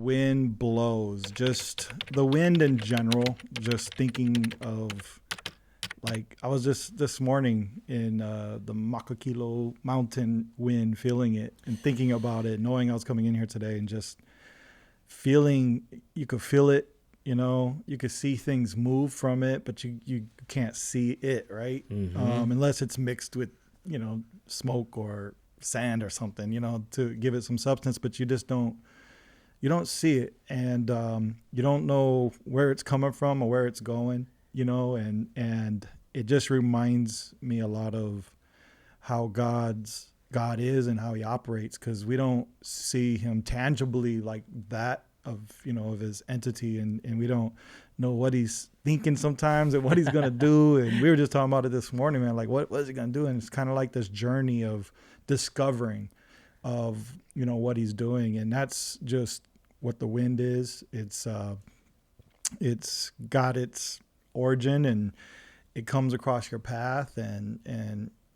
wind blows, just the wind in general, just thinking of, like, I was just this morning in the Makailo mountain wind, feeling it and thinking about it, knowing I was coming in here today and just feeling, you could feel it, you know, you could see things move from it, but you can't see it, right? Mm-hmm. Unless it's mixed with, you know, smoke or sand or something, you know, to give it some substance, but you don't see it. And you don't know where it's coming from or where it's going, you know, and it just reminds me a lot of how God is and how he operates, because we don't see him tangibly like that of, you know, of his entity, and we don't know what he's thinking sometimes and what he's going to do. And we were just talking about it this morning, man, like what is he going to do? And it's kind of like this journey of discovering of, you know, what he's doing. And that's just what the wind is. It's got its origin and it comes across your path, and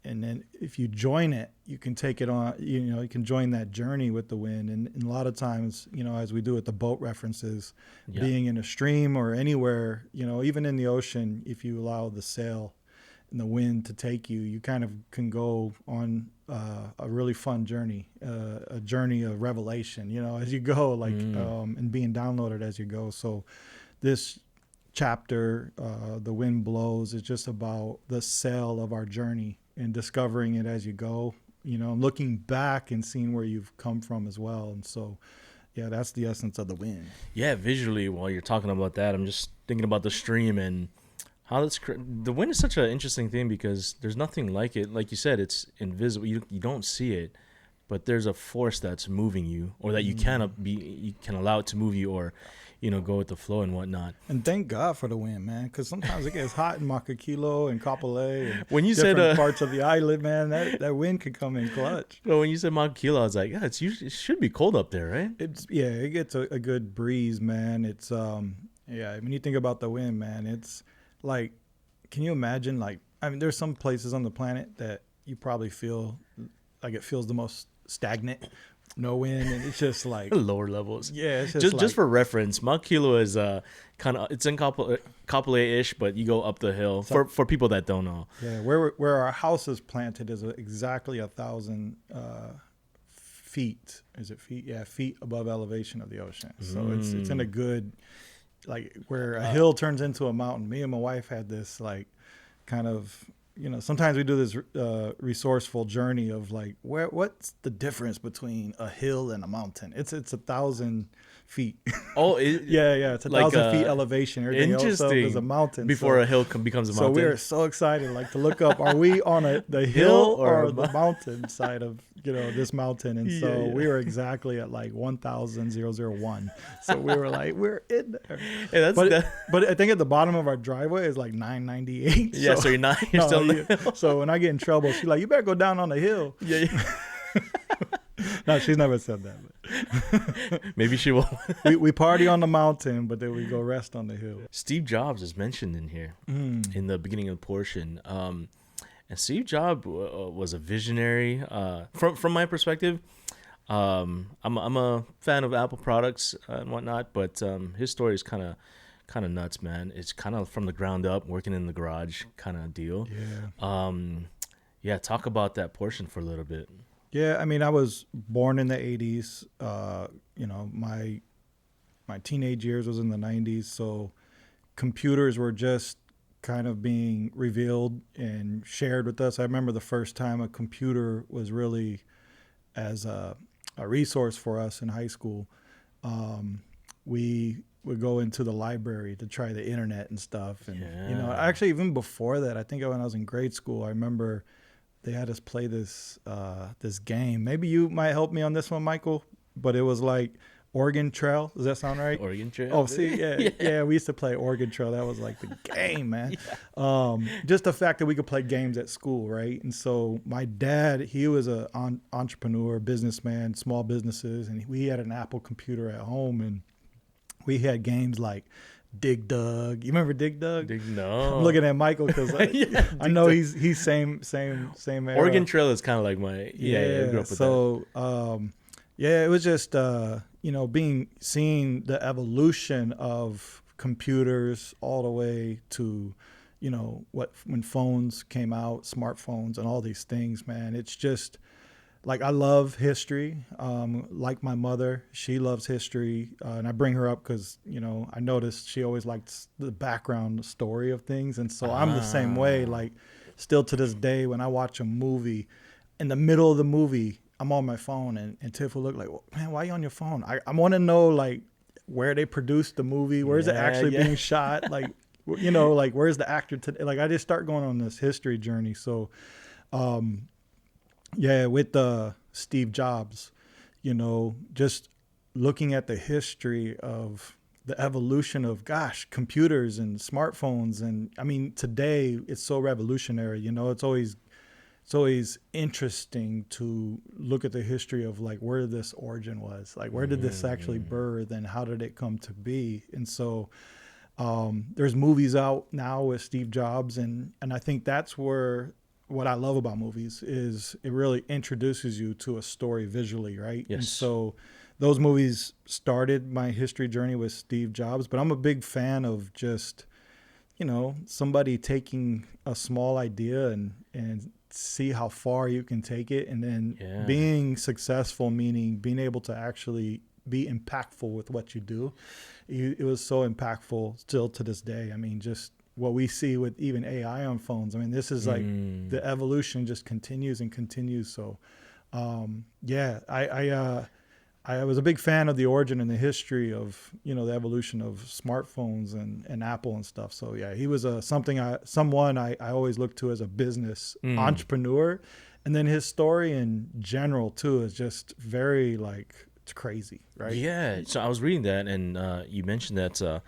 then if you join it, you can take it on, you know, you can join that journey with the wind. And a lot of times, you know, as we do with the boat references, being in a stream or anywhere, you know, even in the ocean, if you allow the sail and the wind to take you, you kind of can go on a really fun journey, a journey of revelation, you know, as you go, like, and being downloaded as you go. So this chapter, The Wind Blows, is just about the sail of our journey and discovering it as you go, you know, looking back and seeing where you've come from as well. And so, yeah, that's the essence of the wind. Yeah, visually, while you're talking about that, I'm just thinking about the stream and how the wind is such an interesting thing, because there's nothing like it. Like you said, it's invisible. You don't see it, but there's a force that's moving you, or that you can allow it to move you, or, you know, go with the flow and whatnot. And thank God for the wind, man, because sometimes it gets hot in Makailo and Kapolei and when you different said parts of the island, man. That wind could come in clutch. Well, when you said Makailo, I was like, yeah, it should be cold up there, right? It gets a good breeze, man. It's when you think about the wind, man, it's like, can you imagine? Like, I mean, there's some places on the planet that you probably feel like it feels the most stagnant. No wind, and it's just like lower levels. Yeah, it's just for reference, Mount Kilo is kind of, it's in Kapolei-ish, but you go up the hill. For people that don't know, yeah, where our house is planted is exactly 1,000 feet. Is it feet? Yeah, feet above elevation of the ocean. So it's in a good, like, where a hill turns into a mountain. Me and my wife had this, like, kind of, you know, sometimes we do this resourceful journey of like, what's the difference between a hill and a mountain? It's 1,000 feet. Oh, yeah, it's 1,000 feet elevation. Everything else is a mountain before a hill becomes a mountain. So we're so excited, like, to look up. Are we on the hill or the mountain side of, you know, this mountain? And so we were exactly at like 1,001. So we were like, we're in there. Hey, but I think at the bottom of our driveway is like 998. Yeah, so you're still on the hill. So when I get in trouble, she's like, you better go down on the hill. Yeah. No, she's never said that. But maybe she will. we party on the mountain, but then we go rest on the hill. Steve Jobs is mentioned in here in the beginning of the portion. And Steve Jobs was a visionary. From my perspective, I'm a fan of Apple products and whatnot, but his story is kind of nuts, man. It's kind of from the ground up, working in the garage kind of deal. Yeah. Talk about that portion for a little bit. Yeah, I mean, I was born in the 80s. You know, my teenage years was in the 90s, so computers were just kind of being revealed and shared with us. I remember the first time a computer was really as a resource for us in high school. We would go into the library to try the internet and stuff. And, you know, actually, even before that, I think when I was in grade school, I remember they had us play this game. Maybe you might help me on this one, Michael, but it was like Oregon Trail. Does that sound right? Oregon Trail. Oh, see, yeah, we used to play Oregon Trail. That was like the game, man. Just the fact that we could play games at school, right? And so my dad, he was an entrepreneur, businessman, small businesses, and we had an Apple computer at home, and we had games like Dig Dug. You remember Dig Dug? No. I'm looking at Michael because I know he's same era. Oregon Trail is kind of like my I grew up with that. Yeah, it was just seeing the evolution of computers all the way to, when phones came out, smartphones and all these things, man. It's just like I love history. Like my mother, she loves history, and I bring her up because I noticed she always likes the background story of things, and so I'm the same way. Like, still to this day, when I watch a movie, in the middle of the movie, I'm on my phone, and Tiff will look like, well, man, why are you on your phone? I want to know like where they produced the movie, where's it actually being shot, like like where's the actor today? Like I just start going on this history journey. So. Yeah, with Steve Jobs, just looking at the history of the evolution of, computers and smartphones. And I mean, today it's so revolutionary, it's always interesting to look at the history of like where this origin was, like where did this actually birth and how did it come to be? And so there's movies out now with Steve Jobs. And I think that's where what I love about movies is it really introduces you to a story visually, right? Yes. And so those movies started my history journey with Steve Jobs, but I'm a big fan of just, somebody taking a small idea and see how far you can take it, and then being successful, meaning being able to actually be impactful with what you do. It was so impactful still to this day. I mean, just what we see with even AI on phones. I mean, this is like the evolution just continues and continues. So, I was a big fan of the origin and the history of, the evolution of smartphones and Apple and stuff. So yeah, he was someone I always look to as a business entrepreneur. And then his story in general too is just very it's crazy, right? Yeah. So I was reading that, and you mentioned that,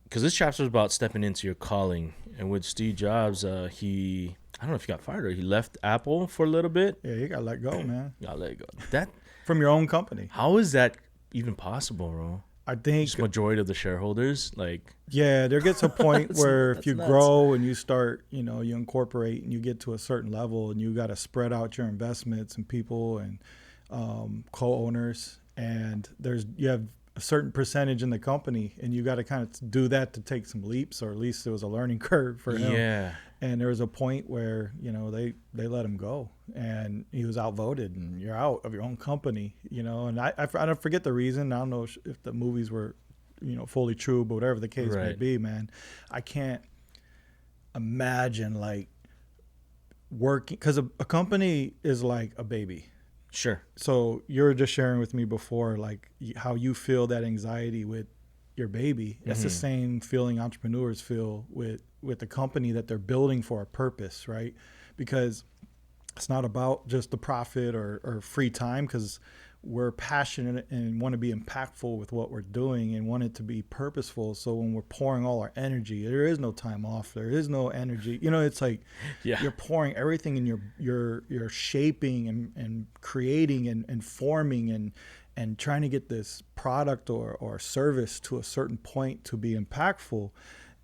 because this chapter is about stepping into your calling. And with Steve Jobs, I don't know if he got fired or he left Apple for a little bit. Yeah, you got to let go, man. You got to let go. That from your own company. How is that even possible, bro? I think just majority of the shareholders, there gets a point where if you nuts. grow and you start, you incorporate and you get to a certain level and you got to spread out your investments and people and co-owners, and you have a certain percentage in the company, and you got to kind of do that to take some leaps, or at least it was a learning curve for him. Yeah. And there was a point where, they let him go, and he was outvoted, and you're out of your own company, and I don't forget the reason. I don't know if the movies were, fully true, but whatever the case may be, man, I can't imagine working, because a company is like a baby. Sure. So you're just sharing with me before, how you feel that anxiety with your baby. That's the same feeling entrepreneurs feel with the company that they're building for a purpose, right? Because it's not about just the profit or free time, because we're passionate and want to be impactful with what we're doing and want it to be purposeful. So when we're pouring all our energy, there is no time off. There is no energy. It's like you're pouring everything in you're shaping and creating and forming and trying to get this product or service to a certain point to be impactful.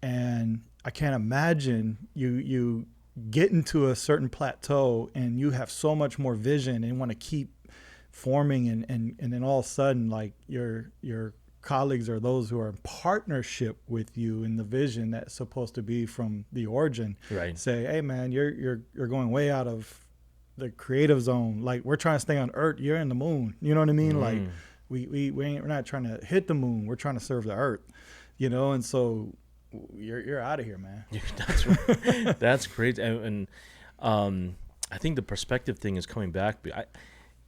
And I can't imagine you get into a certain plateau and you have so much more vision and want to keep forming and then all of a sudden your colleagues or those who are in partnership with you in the vision that's supposed to be from the origin say, hey man, you're going way out of the creative zone. We're trying to stay on Earth, you're in the moon. You know what I mean? We're not trying to hit the moon, we're trying to serve the Earth, and so you're out of here, man. That's right. That's great. And I think the perspective thing is coming back.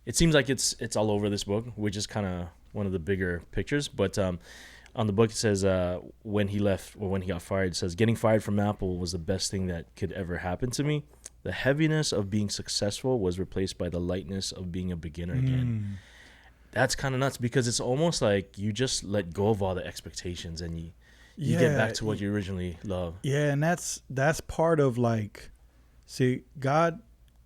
It seems like it's all over this book, which is kind of one of the bigger pictures. But on the book, it says when he left or when he got fired, it says, getting fired from Apple was the best thing that could ever happen to me. The heaviness of being successful was replaced by the lightness of being a beginner again. That's kind of nuts, because it's almost like you just let go of all the expectations and you get back to what you originally loved. Yeah, and that's part of see, God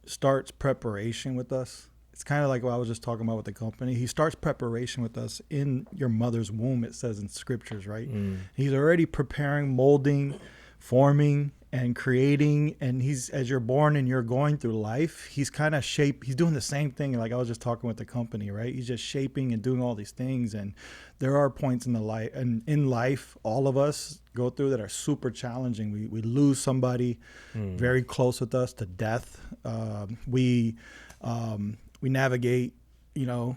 starts preparation with us. It's kind of like what I was just talking about with the company. He starts preparation with us in your mother's womb, it says in scriptures, right? He's already preparing, molding, forming, and creating, and as you're born and you're going through life, he's kind of he's doing the same thing. Like I was just talking with the company, right? He's just shaping and doing all these things. And there are points in the life, and in life, all of us go through that are super challenging. We lose somebody very close with us to death. We navigate,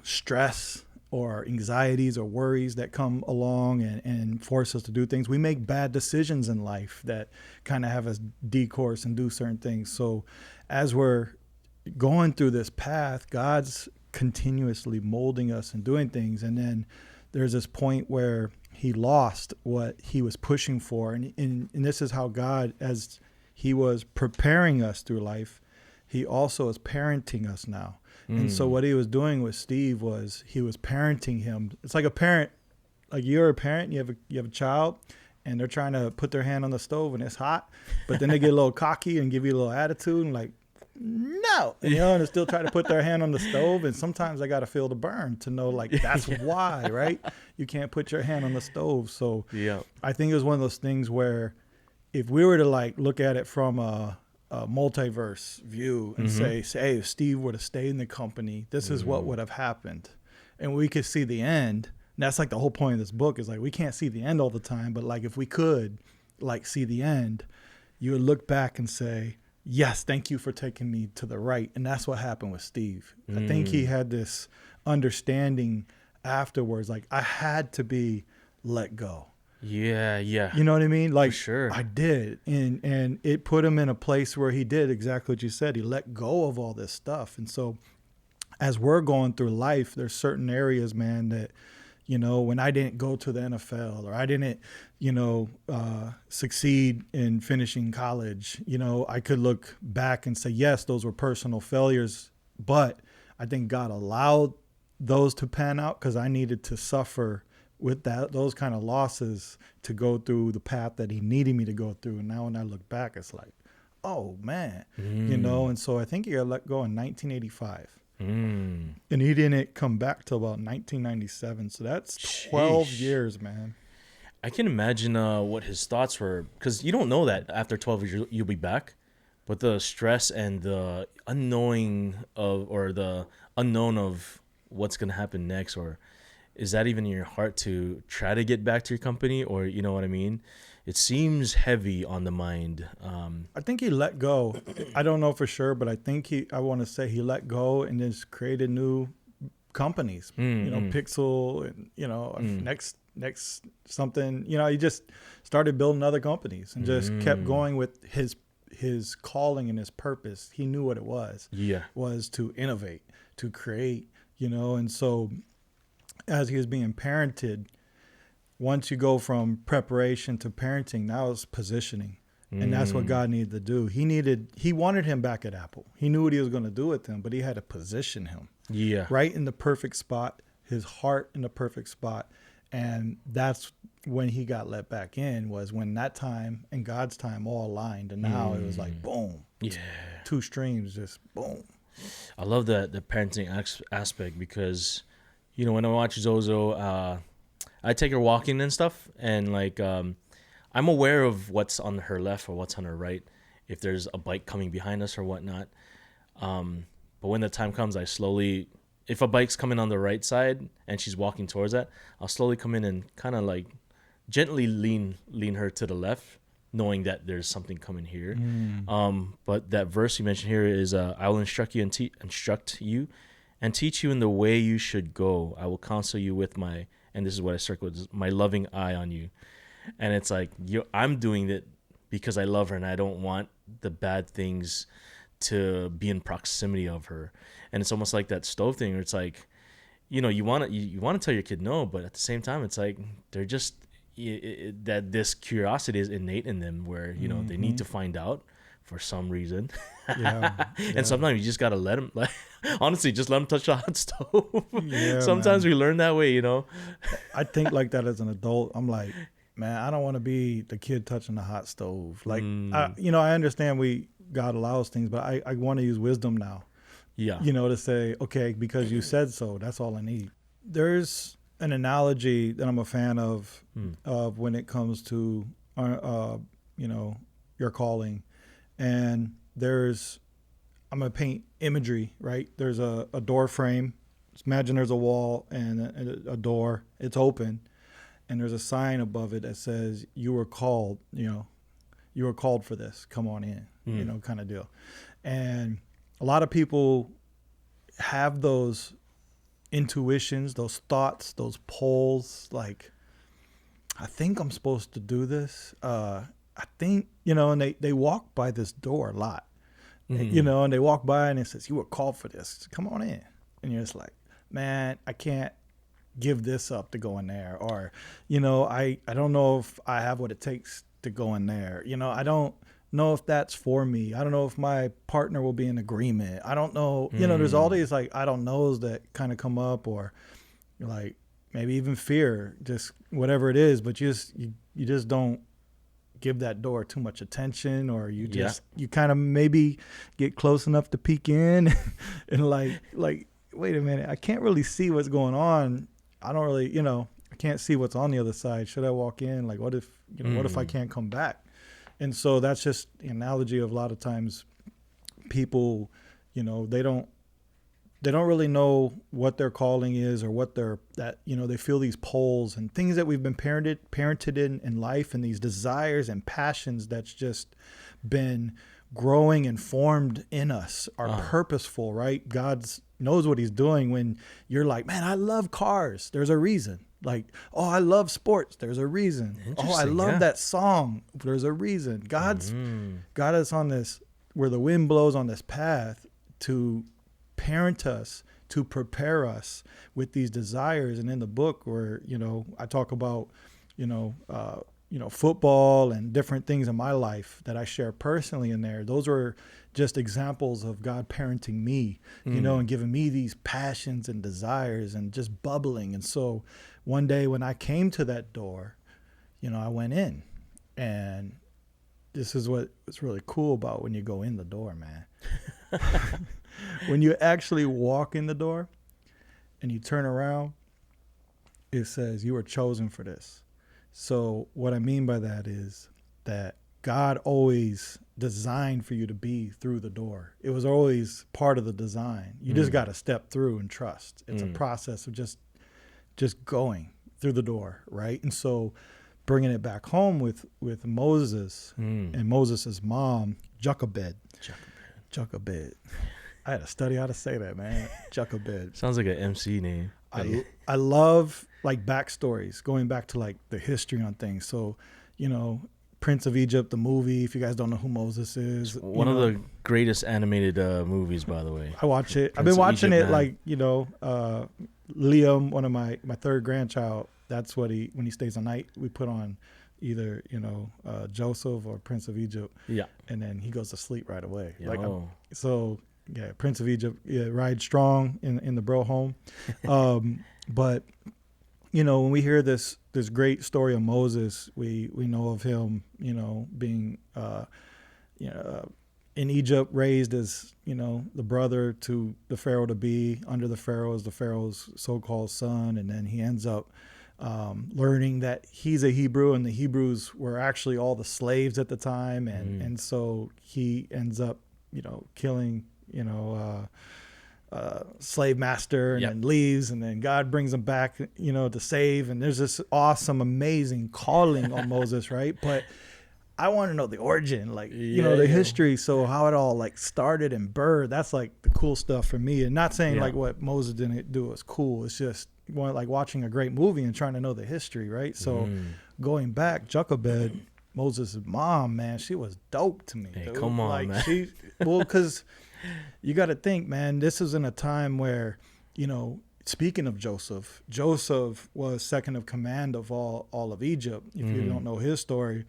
stress or anxieties or worries that come along and force us to do things. We make bad decisions in life that kind of have us decourse and do certain things. So as we're going through this path, God's continuously molding us and doing things. And then there's this point where he lost what he was pushing for. And this is how God, as he was preparing us through life, he also is parenting us now. And so what he was doing with Steve was he was parenting him. It's like a parent, like you're a parent, you have a child, and they're trying to put their hand on the stove and it's hot, but then they get a little cocky and give you a little attitude and like, no, and they still try to put their hand on the stove. And sometimes I got to feel the burn to know like that's why, right? You can't put your hand on the stove. So yeah, I think it was one of those things where if we were to like look at it from a multiverse view and say, hey, if Steve would have stayed in the company, this is what would have happened. And we could see the end. And that's like the whole point of this book is like, we can't see the end all the time, but like if we could like see the end, you would look back and say, yes, thank you for taking me to the right. And that's what happened with Steve. I think he had this understanding afterwards, like I had to be let go. Yeah. You know what I mean? Like, for sure. I did. And it put him in a place where he did exactly what you said. He let go of all this stuff. And so as we're going through life, there's certain areas, man, that, when I didn't go to the NFL or I didn't, succeed in finishing college, I could look back and say, yes, those were personal failures, but I think God allowed those to pan out because I needed to suffer with those kind of losses to go through the path that he needed me to go through. And now when I look back, it's like, oh man, and so I think he got let go in 1985 and he didn't come back till about 1997. So that's 12 years, man. I can imagine what his thoughts were, because you don't know that after 12 years you'll be back, but the stress and the unknown of what's going to happen next, or is that even in your heart to try to get back to your company, or you know what I mean? It seems heavy on the mind. I think he let go. I don't know for sure, but I want to say he let go and just created new companies, Pixel and, next something, he just started building other companies and just kept going with his calling and his purpose. He knew what it was. Yeah. Was to innovate, to create, and so as he was being parented, once you go from preparation to parenting, now it's positioning. And that's what God needed to do. He wanted him back at Apple. He knew what he was going to do with him, but he had to position him. Yeah. Right in the perfect spot, his heart in the perfect spot. And that's when he got let back in, was when that time and God's time all aligned. And now it was like, boom. Yeah. Two streams, just boom. I love the parenting aspect because, when I watch Zozo, I take her walking and stuff, and like I'm aware of what's on her left or what's on her right, if there's a bike coming behind us or whatnot. But when the time comes, I slowly, if a bike's coming on the right side and she's walking towards that, I'll slowly come in and kind of like gently lean her to the left, knowing that there's something coming here. But that verse you mentioned here is, I will instruct you and teach you in the way you should go. I will counsel you with and this is what I circled, my loving eye on you. And it's like, I'm doing it because I love her and I don't want the bad things to be in proximity of her. And it's almost like that stove thing where it's like, you want to tell your kid no, but at the same time, it's like they're just, that this curiosity is innate in them where, they need to find out for some reason. And sometimes you just got to let them, honestly, just let them touch the hot stove. Sometimes we learn that way, I think like that as an adult. I'm like, man, I don't want to be the kid touching the hot stove. Like, I understand God allows things, but I want to use wisdom now. Yeah. To say, okay, because you said so, that's all I need. There's an analogy that I'm a fan of when it comes to, your calling. And I'm going to paint imagery, right? There's a door frame. Just imagine there's a wall and a door. It's open. And there's a sign above it that says, you were called, you were called for this. Come on in, kind of deal. And a lot of people have those intuitions, those thoughts, those pulls, like, I think I'm supposed to do this. I think, and they walk by this door a lot, and they walk by and it says, you were called for this. Come on in. And you're just like, man, I can't give this up to go in there. Or, I don't know if I have what it takes to go in there. I don't know if that's for me. I don't know if my partner will be in agreement. I don't know. There's all these like I don't knows that kind of come up, or like maybe even fear, just whatever it is. But you just don't give that door too much attention, or you kind of maybe get close enough to peek in and like wait a minute, I can't really see what's going on. I don't really, I can't see what's on the other side. Should I walk in? Like, what if I can't come back? And so that's just the analogy of a lot of times people, they don't really know what their calling is, or what they feel these pulls and things that we've been parented in life, and these desires and passions that's just been growing and formed in us are purposeful, right? God knows what he's doing when you're like, man, I love cars. There's a reason. Like, oh, I love sports. There's a reason. Oh, I love that song. There's a reason. God is on this, where the wind blows, on this path to parent us, to prepare us with these desires. And in the book where, I talk about, football and different things in my life that I share personally in there. Those were just examples of God parenting me, and giving me these passions and desires and just bubbling. And so one day when I came to that door, I went in, and this is what's really cool about when you go in the door, man. When you actually walk in the door and you turn around, it says you were chosen for this. So what I mean by that is that God always designed for you to be through the door. It was always part of the design. You just got to step through and trust. It's a process of just going through the door, right? And so bringing it back home with Moses and Moses' mom, Jochebed. I had to study how to say that, man. Jochebed. Sounds like an MC name. I love like backstories, going back to like the history on things. So, Prince of Egypt, the movie, if you guys don't know who Moses is. One of the greatest animated movies, by the way. I watch it. I've been watching it, like, Liam, one of my third grandchild, that's what when he stays on night, we put on either, Joseph or Prince of Egypt. Yeah. And then he goes to sleep right away. Yeah, Prince of Egypt, ride strong in the Breaux home. But, when we hear this great story of Moses, we know of him, being, in Egypt, raised as, the brother to the Pharaoh to be, under the Pharaoh as the Pharaoh's so-called son. And then he ends up learning that he's a Hebrew, and the Hebrews were actually all the slaves at the time. And so he ends up, killing, slave master, and then leaves, and then God brings him back, to save. And there's this awesome, amazing calling on Moses, right? But I want to know the origin, like, the history. So how it all like started and birthed, that's like the cool stuff for me. And not saying like what Moses didn't do was cool. It's just like watching a great movie and trying to know the history, right? So going back, Jochebed, Moses' mom, man, she was dope to me. Hey, dude. come on, like, man. Because you got to think, man, this is in a time where, speaking of Joseph was second of command of all of Egypt, if you don't know his story.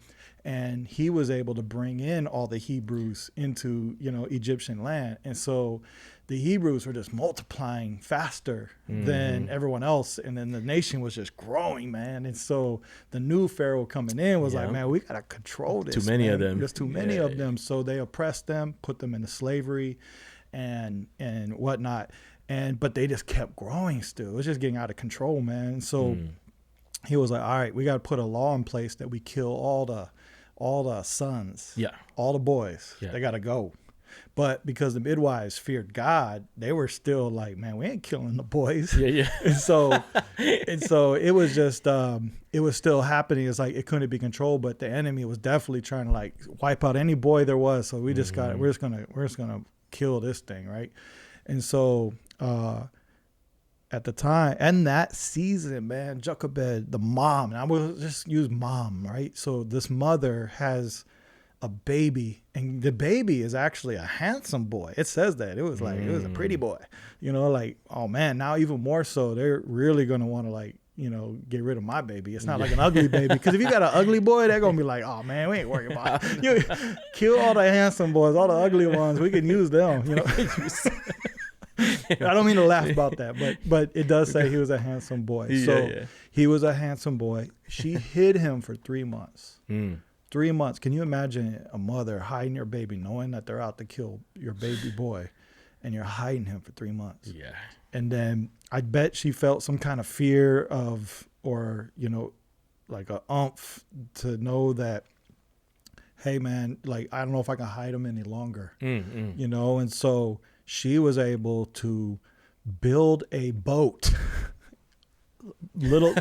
And he was able to bring in all the Hebrews into, Egyptian land. And so the Hebrews were just multiplying faster than everyone else. And then the nation was just growing, man. And so the new Pharaoh coming in was like, man, we got to control this. Too many of them. There's too many of them. So they oppressed them, put them into slavery and whatnot. But they just kept growing still. It was just getting out of control, man. And so he was like, all right, we got to put a law in place that we kill all all the sons, Yeah. all the boys, Yeah. they got to go. But because the midwives feared God, they were still like, man, we ain't killing the boys. Yeah, yeah. and so it was just it was still happening. It's like it couldn't be controlled, but the enemy was definitely trying to like wipe out any boy there was. So we just got we're just gonna kill this thing, right? And so at the time and that season, man, Jochebed, the mom, and I will just use mom, right? So this mother has a baby, and the baby is actually a handsome boy. It says that it was like it was a pretty boy, you know, like, oh man, now even more so they're really gonna want to like, you know, get rid of my baby. It's not like an ugly baby, because if you got an ugly boy, they're gonna be like, oh man, we ain't worried about it. You kill all the handsome boys, all the ugly ones, we can use them, you know. I don't mean to laugh about that, but it does say he was a handsome boy. He was a handsome boy. She hid him for 3 months. 3 months. Can you imagine a mother hiding your baby, knowing that they're out to kill your baby boy, and you're hiding him for 3 months? Yeah. And then I bet she felt some kind of fear of, or, you know, like a umph to know that, hey man, like, I don't know if I can hide him any longer, you know? And so she was able to build a boat. little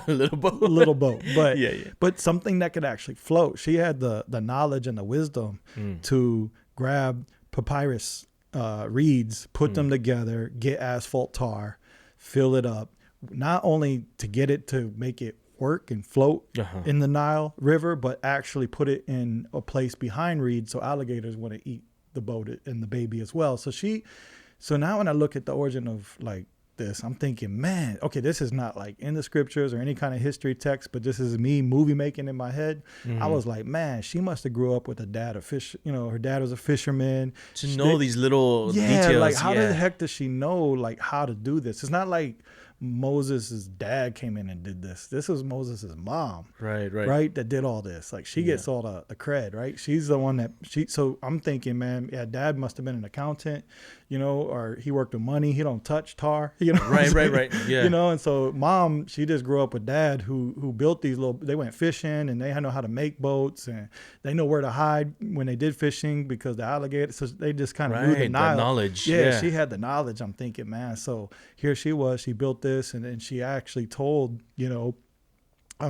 boat, but but something that could actually float. She had the knowledge and the wisdom to grab papyrus reeds, put them together, get asphalt tar, fill it up, not only to get it to make it work and float in the Nile River, but actually put it in a place behind reeds so alligators want to eat the boat and the baby as well. So now when I look at the origin of like this, I'm thinking, man, okay, this is not like in the scriptures or any kind of history text, but this is me movie making in my head. I was like, man, she must have grew up with a dad, you know, her dad was a fisherman. To know these little details. Like how the heck does she know like how to do this? It's not like Moses' dad came in and did this. This was Moses' mom. Right. That did all this. Like she gets all the cred, right? She's the one that so I'm thinking, man, yeah, dad must have been an accountant, you know, or he worked with money. He don't touch tar, you know. Right. Yeah. You know, and so mom, she just grew up with dad who built these they went fishing and they know how to make boats and they know where to hide when they did fishing because the alligators, so they just kind of knew the Nile. Knowledge. Yeah, she had the knowledge. I'm thinking, man, so here she was, she built this, and then she actually told, you know,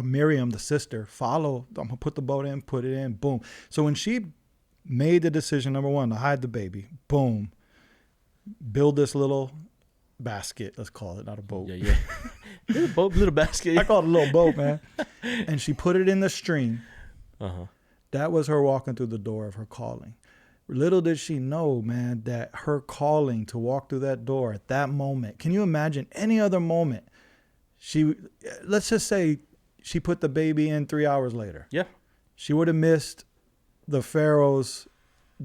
Miriam, the sister, follow, I'm gonna put the boat in, put it in, boom. So when she made the decision, number one, to hide the baby, boom, build this little basket, let's call it, not a boat. Yeah. little basket. I call it a little boat, man. And she put it in the stream. That was her walking through the door of her calling. Little did she know, man, that her calling to walk through that door at that moment, can you imagine any other moment? Let's just say she put the baby in 3 hours later. Yeah. She would have missed the Pharaoh's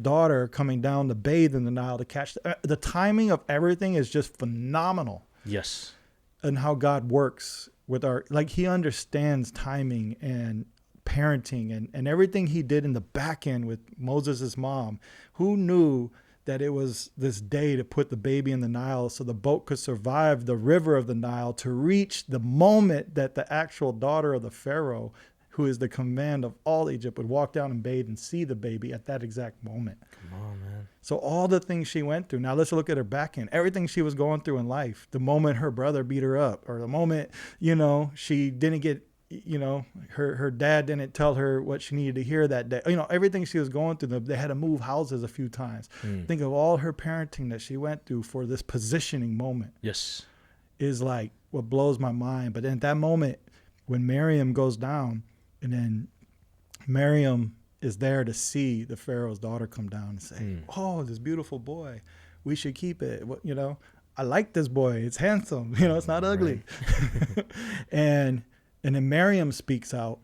daughter coming down to bathe in the Nile to catch the timing of everything is just phenomenal. Yes. And how God works with like he understands timing and parenting and everything he did in the back end with Moses' mom. Who knew that it was this day to put the baby in the Nile so the boat could survive the river of the Nile to reach the moment that the actual daughter of the Pharaoh, who is the command of all Egypt, would walk down and bathe and see the baby at that exact moment. Come on, man. So all the things she went through. Now let's look at her back end. Everything she was going through in life, the moment her brother beat her up, or the moment, you know, she didn't get, you know, her dad didn't tell her what she needed to hear that day. You know, everything she was going through, they had to move houses a few times. Think of all her parenting that she went through for this positioning moment. Yes. Is like what blows my mind. But at that moment, when Miriam goes down, and then Miriam is there to see the Pharaoh's daughter come down and say, oh, this beautiful boy, we should keep it. You know, I like this boy. It's handsome. You know, it's not ugly. Right. And then Miriam speaks out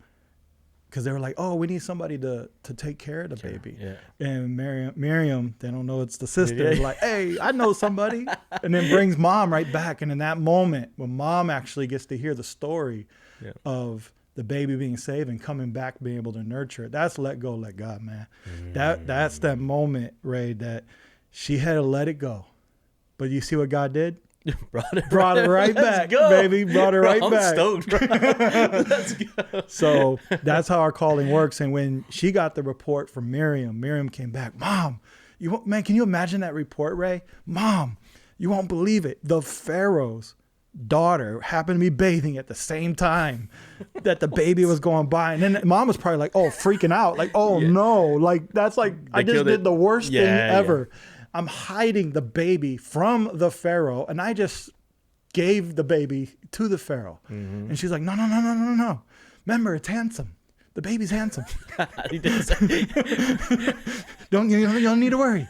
because they were like, oh, we need somebody to take care of the baby. Yeah. And Miriam, they don't know it's the sister, like, hey, I know somebody. And then brings mom right back. And in that moment, when mom actually gets to hear the story of the baby being saved and coming back, being able to nurture it, that's let go, let God, man. That's that moment, Ray, that she had to let it go. But you see what God did? Brought it right back, baby. Brought it right back. I'm stoked, bro. Let's go. So that's how our calling works. And when she got the report from Miriam came back, Mom, man, can you imagine that report, Ray? Mom, you won't believe it. The Pharaoh's daughter happened to be bathing at the same time that the baby was going by. And then Mom was probably like, oh, freaking out. Like, oh, no. Like, that's like, I just did the worst thing ever. Yeah. I'm hiding the baby from the Pharaoh, and I just gave the baby to the Pharaoh. Mm-hmm. And she's like, no. Remember, it's handsome. The baby's handsome. You don't need to worry.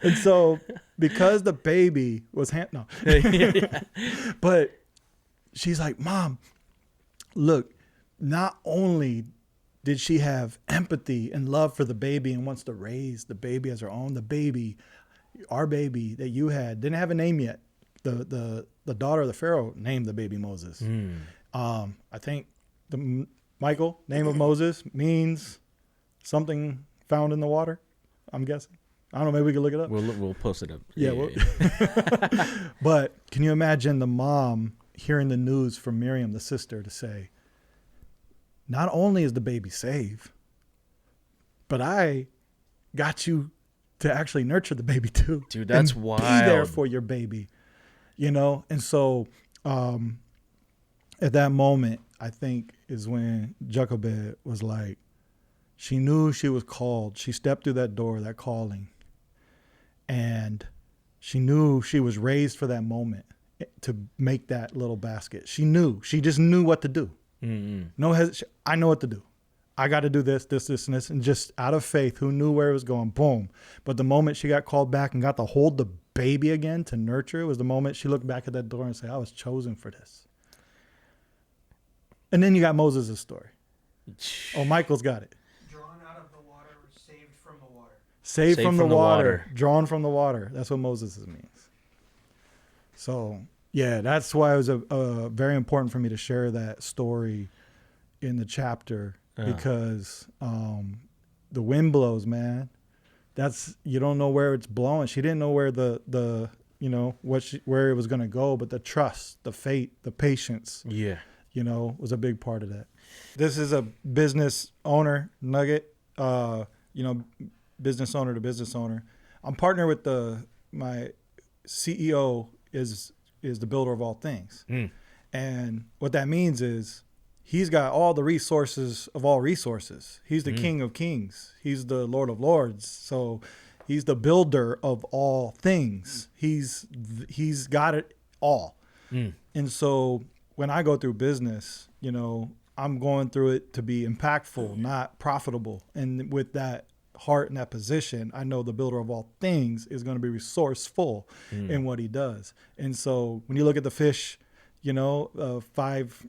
And so, because the baby was but she's like, Mom, look, not only did she have empathy and love for the baby and wants to raise the baby as her own, our baby that you had didn't have a name yet. The daughter of the Pharaoh named the baby Moses. I think Michael, name of Moses, means something found in the water, I'm guessing. I don't know, maybe we can look it up. We'll post it up. Yeah. But can you imagine the mom hearing the news from Miriam, the sister, to say, not only is the baby saved, but I got you to actually nurture the baby too. Dude, that's wild. Be there for your baby, And so at that moment, I think is when Jochebed was like, she knew she was called. She stepped through that door, that calling. And she knew she was raised for that moment to make that little basket. She just knew what to do. Mm-hmm. No hesitation. I know what to do. I got to do this, and this. And just out of faith, who knew where it was going, boom. But the moment she got called back and got to hold the baby again to nurture it was the moment she looked back at that door and said, I was chosen for this. And then you got Moses' story. Oh, Michael's got it. Drawn out of the water, saved from the water. Saved from the water, drawn from the water. That's what Moses means. So, yeah, that's why it was very important for me to share that story in the chapter. Because the wind blows, man. You don't know where it's blowing. She didn't know where where it was going to go, but the trust, the faith, the patience, was a big part of that. This is a business owner nugget, business owner to business owner. I'm partnered with my CEO is the builder of all things. And what that means is, he's got all the resources of all resources. He's the King of Kings. He's the Lord of Lords. So he's the builder of all things. He's got it all. And so when I go through business, I'm going through it to be impactful, not profitable. And with that heart and that position, I know the builder of all things is going to be resourceful in what he does. And so when you look at the fish, 5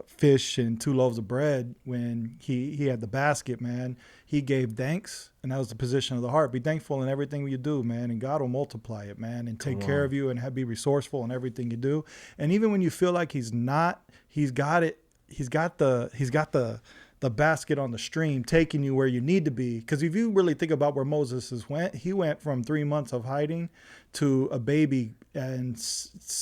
fish and 2 loaves of bread, when he had the basket, man, he gave thanks, and that was the position of the heart. Be thankful in everything you do, man, and God will multiply it, man, and take care of you and be resourceful in everything you do. And even when you feel like he's not, he's got it. He's got the basket on the stream taking you where you need to be. Because if you really think about where Moses went, he went from 3 months of hiding to a baby and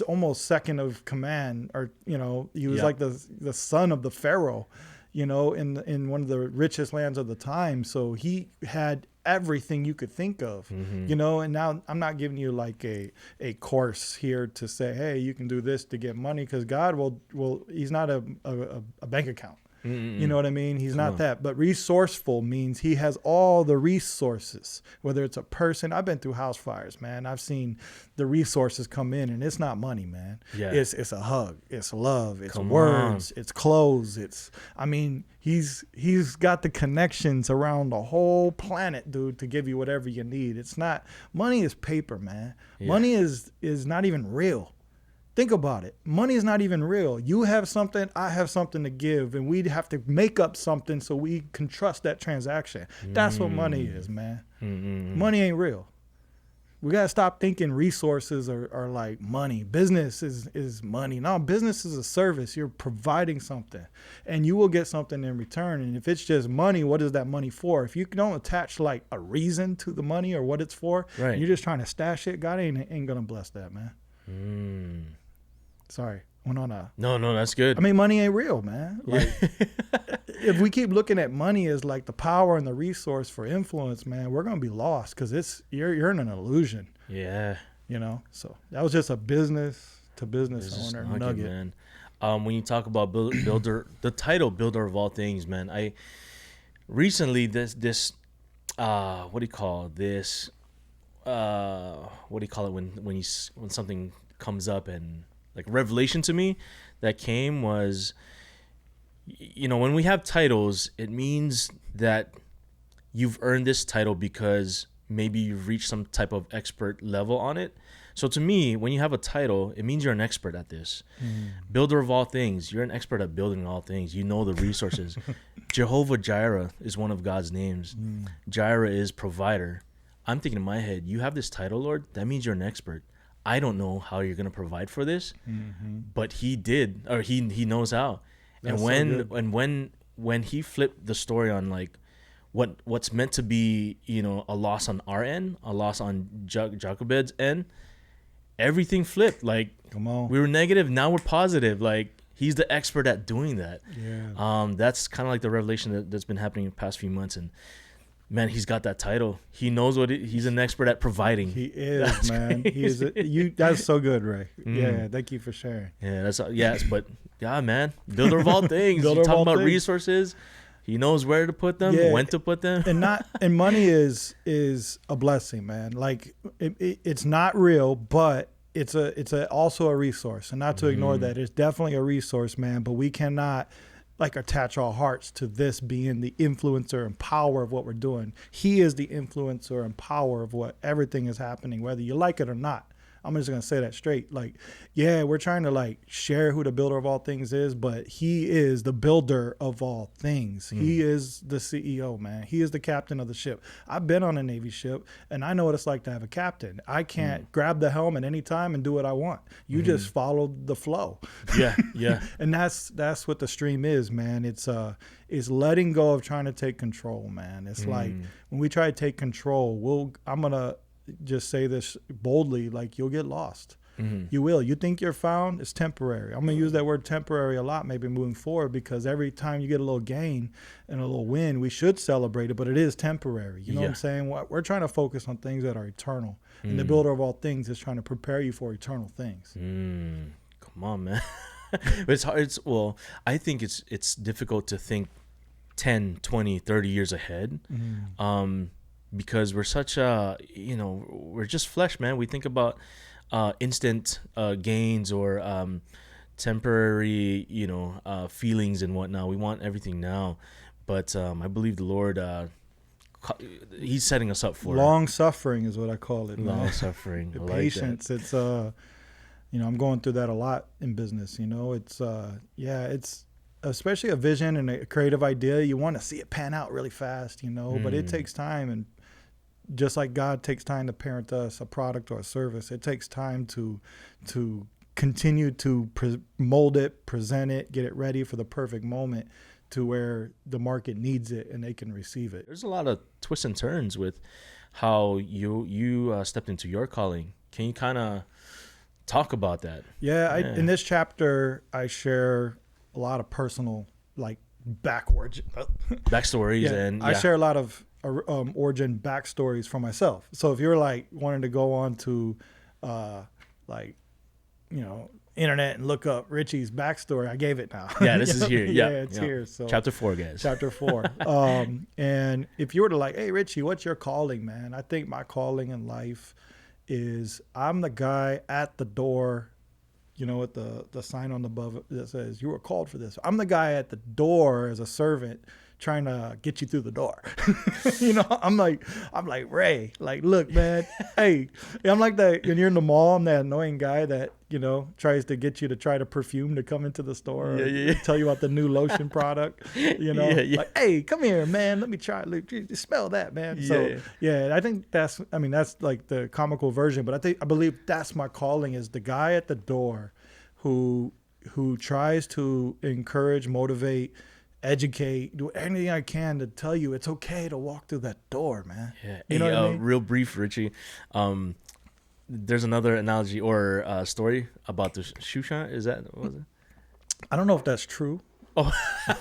almost second of command, or he was like the son of the Pharaoh, in one of the richest lands of the time. So he had everything you could think of, and now I'm not giving you like a course here to say, hey, you can do this to get money, because God will he's not a bank account. You know what I mean? He's not that. But resourceful means he has all the resources, whether it's a person. I've been through house fires, man. I've seen the resources come in, and it's not money, man. Yeah. It's a hug. It's love. It's words. It's clothes. He's got the connections around the whole planet, dude, to give you whatever you need. It's not, money is paper, man. Yeah. Money is not even real. Think about it. Money is not even real. You have something, I have something to give, and we have to make up something so we can trust that transaction. That's what money is, man. Money ain't real. We got to stop thinking resources are like money. Business is money. No, business is a service. You're providing something, and you will get something in return. And if it's just money, what is that money for? If you don't attach like a reason to the money or what it's for, and you're just trying to stash it, God ain't going to bless that, man. Sorry, went on a. No, that's good. I mean, money ain't real, man. Like, if we keep looking at money as like the power and the resource for influence, man, we're gonna be lost because you're in an illusion. Yeah. You know. So that was just a business to business owner nugget, man. When you talk about builder, the title "Builder of All Things," man, I recently this what do you call this? What do you call it when something comes up and like revelation to me that came was, when we have titles, it means that you've earned this title because maybe you've reached some type of expert level on it. So to me, when you have a title, it means you're an expert at this. Builder of all things, you're an expert at building all things. You know the resources. Jehovah Jireh is one of God's names. Jireh is provider. I'm thinking in my head, you have this title, Lord, that means you're an expert. I don't know how you're going to provide for this, but he did, or he knows how. That's when he flipped the story on like what's meant to be, a loss on our end, a loss on Jochebed's end, everything flipped. Like, come on, we were negative, now we're positive. Like, he's the expert at doing that. Yeah. That's kind of like the revelation that's been happening in the past few months. And man, he's got that title. He knows he's an expert at providing. He is, that's man. Crazy. He is. That's so good, Ray. Yeah, thank you for sharing. Yeah, but yeah, man, builder of all things. You talk about resources. He knows where to put them, when to put them, and money is a blessing, man. Like it's not real, but it's also a resource, and not to ignore that. It's definitely a resource, man. But we cannot attach our hearts to this being the influencer and power of what we're doing. He is the influencer and power of what everything is happening, whether you like it or not. I'm just going to say that straight. We're trying to share who the builder of all things is, but he is the builder of all things. He is the CEO, man. He is the captain of the ship. I've been on a Navy ship, and I know what it's like to have a captain. I can't grab the helm at any time and do what I want. You just follow the flow. Yeah. And that's what the stream is, man. It's letting go of trying to take control, man. It's like when we try to take control, I'm going to just say this boldly, you'll get lost. You will. You think you're found, it's temporary. I'm going to use that word temporary a lot maybe moving forward, because every time you get a little gain and a little win, we should celebrate it, but it is temporary. You know what I'm saying? We're trying to focus on things that are eternal. And the builder of all things is trying to prepare you for eternal things. Come on, man. It's hard. I think it's difficult to think 10, 20, 30 years ahead. Because we're such we're just flesh, man. We think about instant gains or temporary, feelings and whatnot. We want everything now. But I believe the Lord, he's setting us up for long suffering is what I call it. Long suffering. I patience. Like that. It's I'm going through that a lot in business. It's especially a vision and a creative idea. You want to see it pan out really fast, but it takes time. And just like God takes time to parent us a product or a service, it takes time to continue to mold it, present it, get it ready for the perfect moment to where the market needs it and they can receive it. There's a lot of twists and turns with how you stepped into your calling. Can you kind of talk about that? Yeah. In this chapter, I share a lot of personal, backstories. And I share a lot of origin backstories for myself. So if you're wanting to go on to internet and look up Richie's backstory, I gave it now. Yeah, this is here. Yeah, it's here. So chapter 4, guys. Chapter 4. And if you were to hey Richie, what's your calling, man? I think my calling in life is I'm the guy at the door, with the sign on the above that says you were called for this. I'm the guy at the door as a servant trying to get you through the door. I'm like Ray, look, man, hey, I'm like that when you're in the mall. I'm that annoying guy that tries to get you to try the perfume to come into the store, or tell you about the new lotion product. Hey, come here, man, let me try. Smell that, man. I think that's the comical version, but I believe that's my calling, is the guy at the door who tries to encourage, motivate, educate, do anything I can to tell you it's okay to walk through that door, man. Yeah. You know what I mean? Real brief, Richie. there's another analogy or story about the shoe shine. Is that what was it? I don't know if that's true. Oh,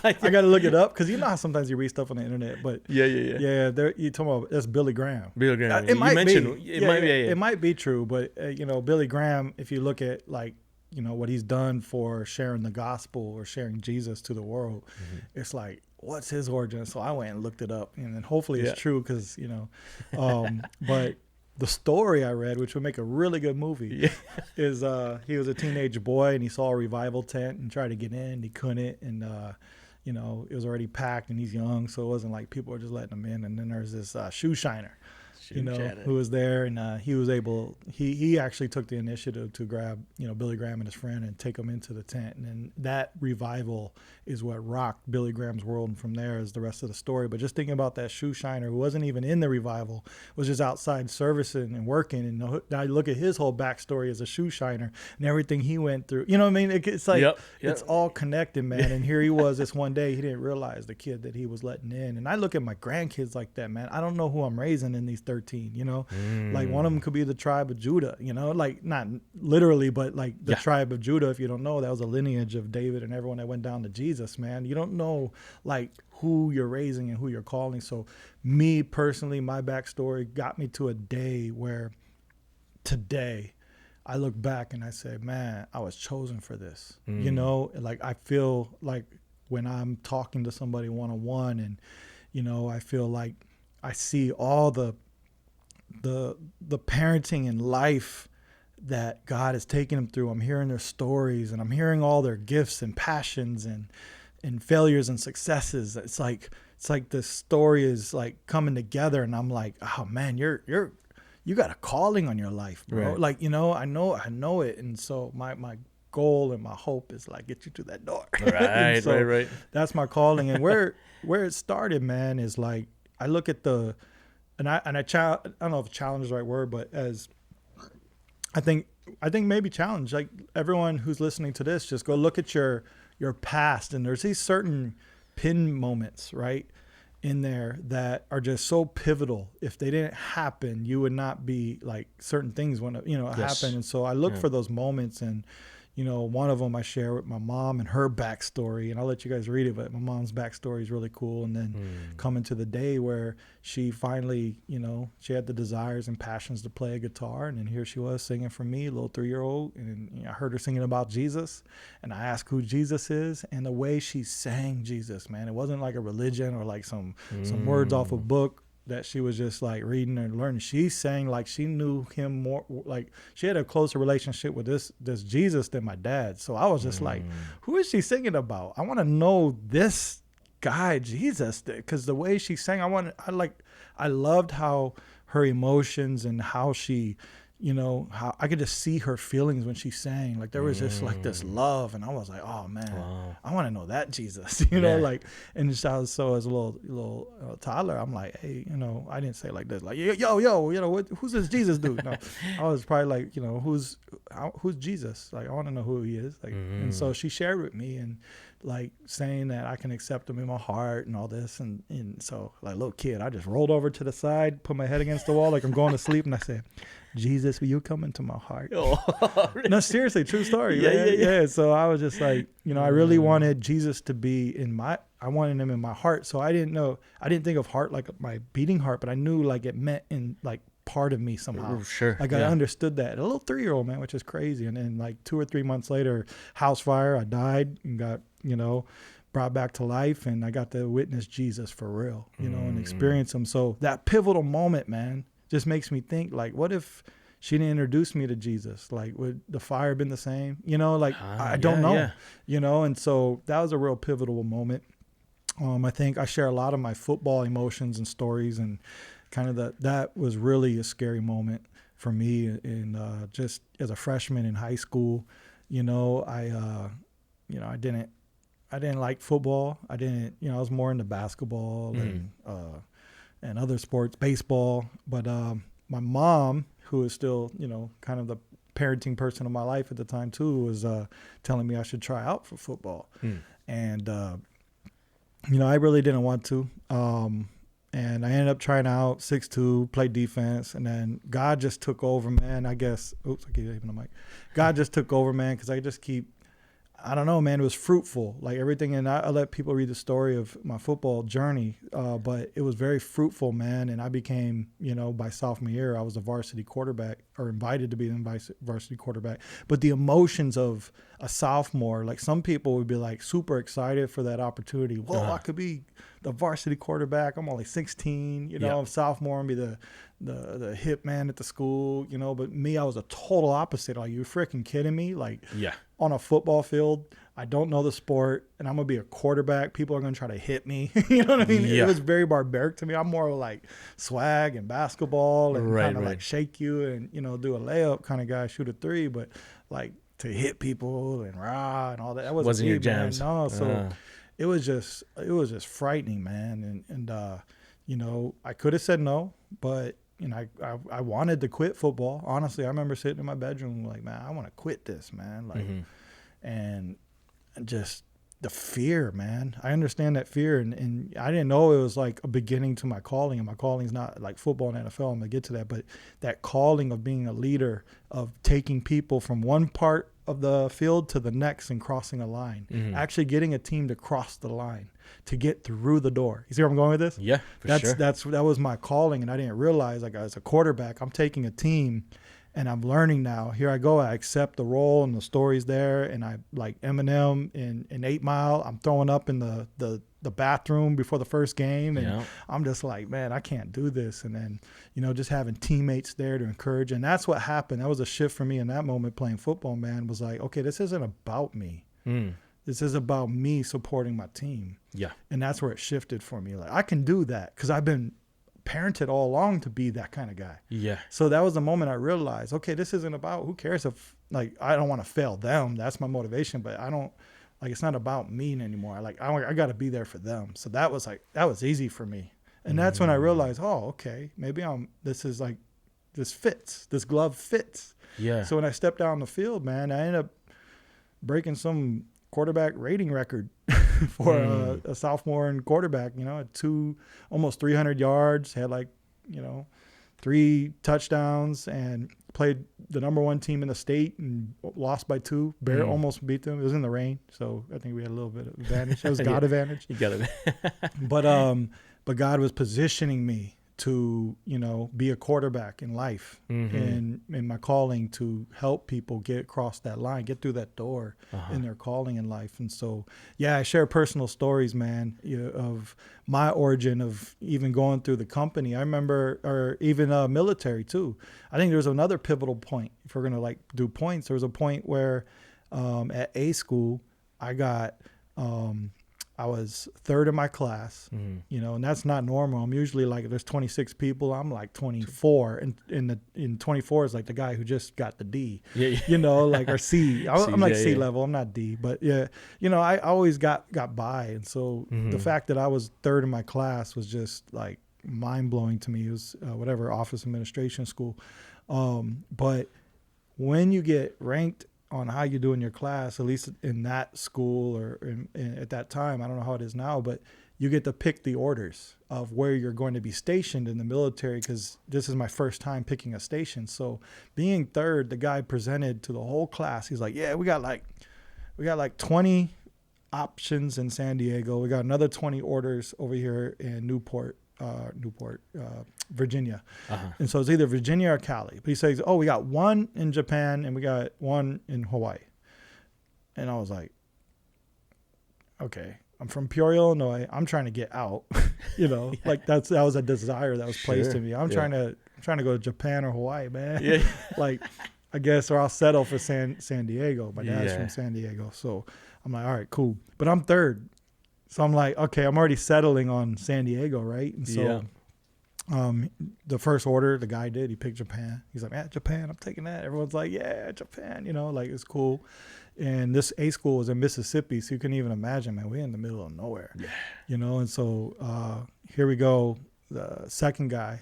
I got to look it up because you know how sometimes you read stuff on the internet. But yeah. there you talking about that's Billy Graham. Billy Graham. It might be. It might be true, but Billy Graham. If you look at like what he's done for sharing the gospel or sharing Jesus to the world, it's like what's his origin? So I went and looked it up, and then hopefully it's true because but. The story I read, which would make a really good movie, is he was a teenage boy and he saw a revival tent and tried to get in. And he couldn't, and it was already packed and he's young, so it wasn't like people were just letting him in. And then there's this shoe shiner, who was there, and he was able. He actually took the initiative to grab Billy Graham and his friend and take them into the tent, and then that revival is what rocked Billy Graham's world. And from there is the rest of the story. But just thinking about that shoe shiner who wasn't even in the revival, was just outside servicing and working, and now you look at his whole backstory as a shoe shiner and everything he went through. You know what I mean? It's like it's all connected, man. And here he was this one day, he didn't realize the kid that he was letting in. And I look at my grandkids like that, man. I don't know who I'm raising in these 13, like one of them could be the tribe of Judah, like not literally, but like the tribe of Judah. If you don't know, that was a lineage of David and everyone that went down to Jesus, man. You don't know like who you're raising and who you're calling. So me personally, my backstory got me to a day where today I look back and I say, man, I was chosen for this. Like I feel like when I'm talking to somebody one-on-one and I feel like I see all the parenting and life that God has taken them through. I'm hearing their stories and I'm hearing all their gifts and passions and failures and successes. It's like this story is like coming together, and I'm like, oh man, you got a calling on your life, bro. Right. Like, I know it. And so my goal and my hope is like get you to that door. Right, so right. That's my calling. And where it started, man, is like I look at I don't know if challenge is the right word, but as I think maybe challenge, like everyone who's listening to this, just go look at your past, and there's these certain pin moments, right, in there that are just so pivotal. If they didn't happen, you would not be like certain things when it happened. And so I look for those moments, and one of them I share with my mom and her backstory, and I'll let you guys read it, but my mom's backstory is really cool. And then coming to the day where she finally, she had the desires and passions to play a guitar, and then here she was singing for me, a little 3-year-old, and I heard her singing about Jesus, and I asked who Jesus is, and the way she sang Jesus, man, it wasn't like a religion or like some words off a book that she was just like reading and learning. She sang like she knew him more, like she had a closer relationship with this Jesus than my dad. So I was just like, who is she singing about? I want to know this guy, Jesus, because the way she sang, I loved how her emotions and how she, how I could just see her feelings when she sang. Like there was just like this love, and I was like, oh man, I want to know that Jesus, like. And so as a little toddler, I'm like, hey, I didn't say like this, like yo, who's this Jesus dude? No, I was probably like, who's Jesus? Like I want to know who he is. Like, and so she shared with me and like saying that I can accept him in my heart and all this, and so like little kid, I just rolled over to the side, put my head against the wall like I'm going to sleep, and I said, Jesus, will you come into my heart? Oh, really? No, seriously, true story. Yeah. So I was just like, I really wanted Jesus to be I wanted him in my heart. So I didn't think of heart like my beating heart, but I knew like it meant in like part of me somehow. Sure. Like I understood that. A little 3-year-old, man, which is crazy. And then like 2 or 3 months later, house fire, I died and got, brought back to life, and I got to witness Jesus for real, and experience him. So that pivotal moment, man, just makes me think like, what if she didn't introduce me to Jesus? Like, would the fire been the same? I don't know, and so that was a real pivotal moment. I think I share a lot of my football emotions and stories, and kind of that was really a scary moment for me. And just as a freshman in high school, I didn't like football. I was more into basketball and other sports, baseball. But my mom, who is still, kind of the parenting person of my life at the time too, was telling me I should try out for football. And, I really didn't want to. And I ended up trying out 6'2", played defense, and then God just took over, man. I guess, oops, I keep hitting the mic. God just took over, man, because I just keep, I don't know, man. It was fruitful, like everything. And I let people read the story of my football journey, but it was very fruitful, man. And I became, by sophomore year, I was a varsity quarterback, or invited to be the varsity quarterback. But the emotions of a sophomore, like some people would be like super excited for that opportunity. Whoa, I could be the varsity quarterback. I'm only 16, I'm a sophomore and be the hip man at the school, but me, I was a total opposite. Like, you freaking kidding me? Like, on a football field, I don't know the sport, and I'm going to be a quarterback. People are going to try to hit me. You know what I mean? Yeah. It was very barbaric to me. I'm more like swag and basketball and kind of like shake you and, do a layup kind of guy, shoot a three, but like to hit people and rah and all that. That wasn't your me, jams. Man. No, so it was just frightening, man. And I could have said no, but I wanted to quit football. Honestly, I remember sitting in my bedroom like, man, I want to quit this, man. Like, and just the fear, man. I understand that fear, and I didn't know it was like a beginning to my calling. And my calling is not like football and NFL. I'm gonna get to that, but that calling of being a leader, of taking people from one part of the field to the next and crossing a line, actually getting a team to cross the line, to get through the door. You see where I'm going with this? Yeah, sure. That was my calling, and I didn't realize, like, as a quarterback, I'm taking a team, and I'm learning now. Here I go. I accept the role, and the story's there, and I like Eminem in 8 Mile. I'm throwing up in the bathroom before the first game, and I'm just like, man, I can't do this. And then, just having teammates there to encourage, and that's what happened. That was a shift for me in that moment playing football, man. Was like, okay, this isn't about me. This is about me supporting my team. Yeah. And that's where it shifted for me. Like, I can do that because I've been parented all along to be that kind of guy. Yeah. So that was the moment I realized, okay, this isn't about, who cares if, like, I don't want to fail them. That's my motivation, but I don't, like, it's not about me anymore. Like, I got to be there for them. So that was easy for me. And that's when I realized, oh, okay, maybe this fits. This glove fits. Yeah. So when I stepped out on the field, man, I ended up breaking some quarterback rating record for a sophomore and quarterback, at almost 300 yards, had 3 touchdowns, and played the number 1 team in the state and lost by 2. Almost beat them. It was in the rain, so I think we had a little bit of advantage. It was God advantage. You got it. But God was positioning me to, be a quarterback in life, and in my calling to help people get across that line, get through that door in their calling in life. And so, I share personal stories, man, of my origin of even going through the company. I remember, or even military too. I think there was another pivotal point. If we're going to do points, there was a point where at A school, I was third in my class, and that's not normal. I'm usually like, there's 26 people. I'm like 24, and in 24 is like the guy who just got the D, or C. I'm like C level. I'm not D, but I always got by. And so the fact that I was third in my class was just like mind blowing to me. It was office administration school. But when you get ranked on how you do in your class, at least in that school or at that time, I don't know how it is now, but you get to pick the orders of where you're going to be stationed in the military, because this is my first time picking a station. So being third, the guy presented to the whole class. He's like, yeah, we got like 20 options in San Diego. We got another 20 orders over here in Newport, Virginia. And so it's either Virginia or Cali. But he says, oh, we got 1 in Japan and we got 1 in Hawaii. And I was like, okay, I'm from Peoria, Illinois. I'm trying to get out. Like that was a desire that was placed in me. I'm trying to go to Japan or Hawaii, man. Yeah. Like, I guess, or I'll settle for San Diego. My dad's from San Diego. So I'm like, all right, cool. But I'm third. So I'm like, okay, I'm already settling on San Diego, right? And so the first order the guy did, he picked Japan. He's like, yeah, Japan, I'm taking that. Everyone's like, yeah, Japan, like, it's cool. And this A school was in Mississippi, so you can even imagine, man, we're in the middle of nowhere. Yeah. And so here we go. The second guy,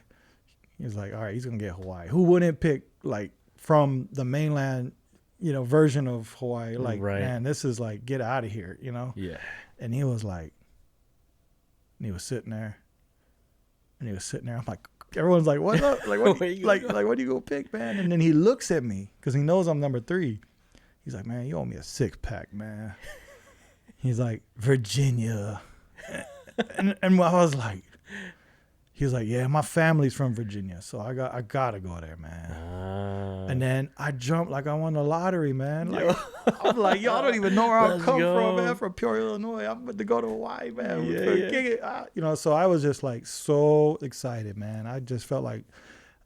he's like, all right, he's going to get Hawaii. Who wouldn't pick, like, from the mainland, version of Hawaii? Like, man, this is like, get out of here, Yeah. And he was like, and he was sitting there, And he was sitting there. I'm like, everyone's like, what's up? Like, what do you go pick, man? And then he looks at me because he knows I'm number 3. He's like, man, you owe me a 6-pack, man. He's like, Virginia. and I was like, he was like, yeah, my family's from Virginia, so I gotta go there, man. And then I jumped like I won the lottery, man. Like, I'm like, y'all don't even know where I come from, man. From Peoria, Illinois. I'm about to go to Hawaii, man. You know, so I was just like so excited, man. I just felt like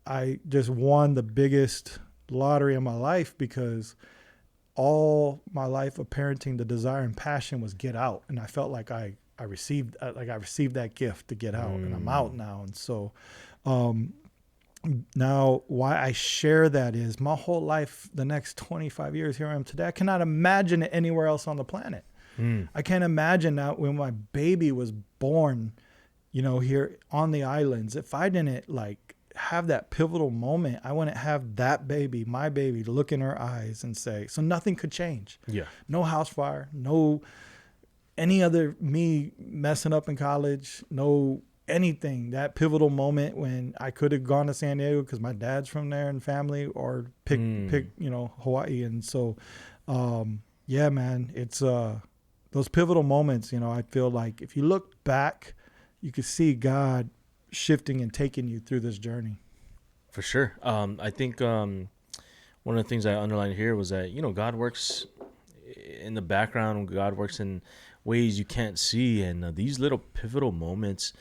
I just won the biggest lottery in my life, because all my life of parenting, the desire and passion was get out, and I felt like I received that gift to get out, and I'm out now. And so now why I share that is my whole life, the next 25 years, here I am today. I cannot imagine it anywhere else on the planet. I can't imagine that when my baby was born, you know, here on the islands, if I didn't like have that pivotal moment, I wouldn't have that baby, my baby, to look in her eyes and say, so nothing could change. Yeah. No house fire, no any other me messing up in college, no anything. That pivotal moment when I could have gone to San Diego because my dad's from there and family, or pick you know, Hawaii. And so yeah, man, it's those pivotal moments, you know, I feel like if you look back, you can see God shifting and taking you through this journey. For sure. I think one of the things I underlined here was that, you know, God works in the background. God works in ways you can't see, and these little pivotal moments,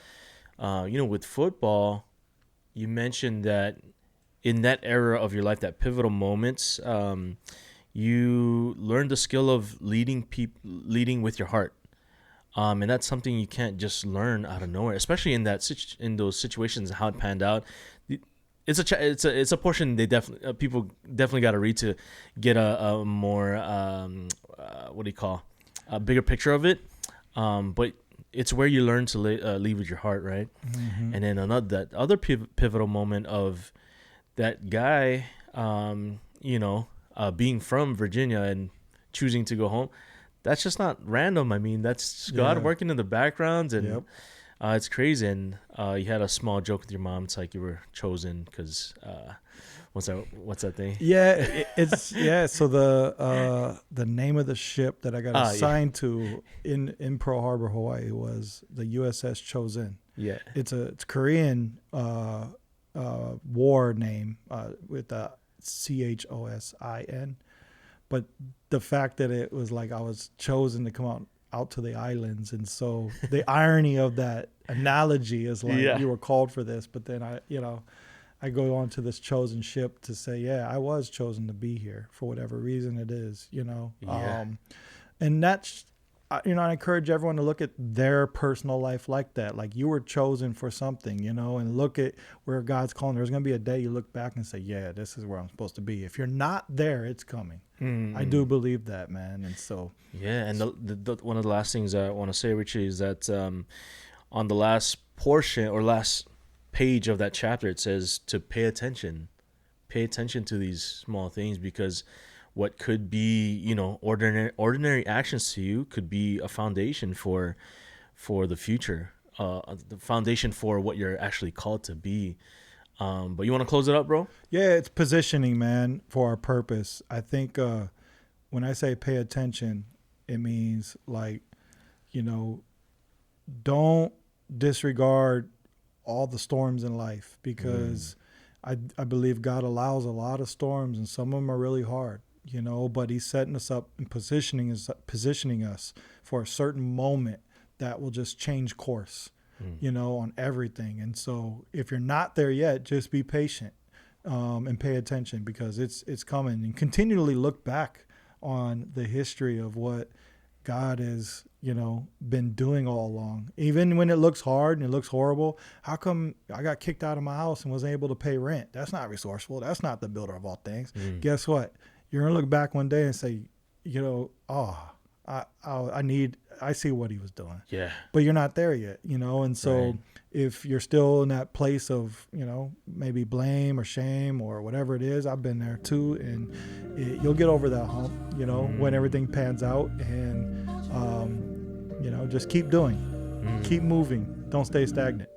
you know, with football, you mentioned that in that era of your life, that pivotal moments, you learned the skill of leading with your heart, and that's something you can't just learn out of nowhere, especially in those situations. How it panned out, it's a portion they people definitely got to read to get a more a bigger picture of it, but it's where you learn to lead with your heart, right? Mm-hmm. And then that other pivotal moment of that guy, you know, being from Virginia and choosing to go home. That's just not random. I mean, that's God working in the background, and it's crazy. And you had a small joke with your mom. It's like you were chosen because what's that thing? Yeah, So the name of the ship that I got assigned to in Pearl Harbor, Hawaii, was the USS Chosin. Yeah, it's Korean war name with a CHOSIN, but the fact that it was like I was chosen to come out to the islands, and so the irony of that analogy is like you were called for this, but then I go on to this chosen ship to say, I was chosen to be here for whatever reason it is, you know. And that's, you know, I encourage everyone to look at their personal life like that. Like, you were chosen for something, you know, and look at where God's calling. There's going to be a day you look back and say, this is where I'm supposed to be. If you're not there, it's coming. I do believe that, man. And so. Yeah. And the one of the last things I want to say, Richie, is that on the last portion or last page of that chapter, it says to pay attention to these small things, because what could be, you know, ordinary actions to you could be a foundation for the future, the foundation for what you're actually called to be. But you want to close it up, bro? Yeah, it's positioning, man, for our purpose. I think when I say pay attention, it means, like, you know, don't disregard all the storms in life, because I believe God allows a lot of storms, and some of them are really hard, you know, but he's setting us up and positioning us for a certain moment that will just change course, you know, on everything. And so if you're not there yet, just be patient and pay attention, because it's coming, and continually look back on the history of what God has, you know, been doing all along. Even when it looks hard and it looks horrible, how come I got kicked out of my house and wasn't able to pay rent? That's not resourceful. That's not the builder of all things. Guess what? You're going to look back one day and say, you know, I see what he was doing. Yeah. But you're not there yet, you know? And so if you're still in that place of, you know, maybe blame or shame or whatever it is, I've been there too. And you'll get over that hump, you know, when everything pans out. And, you know, just keep doing, keep moving. Don't stay stagnant.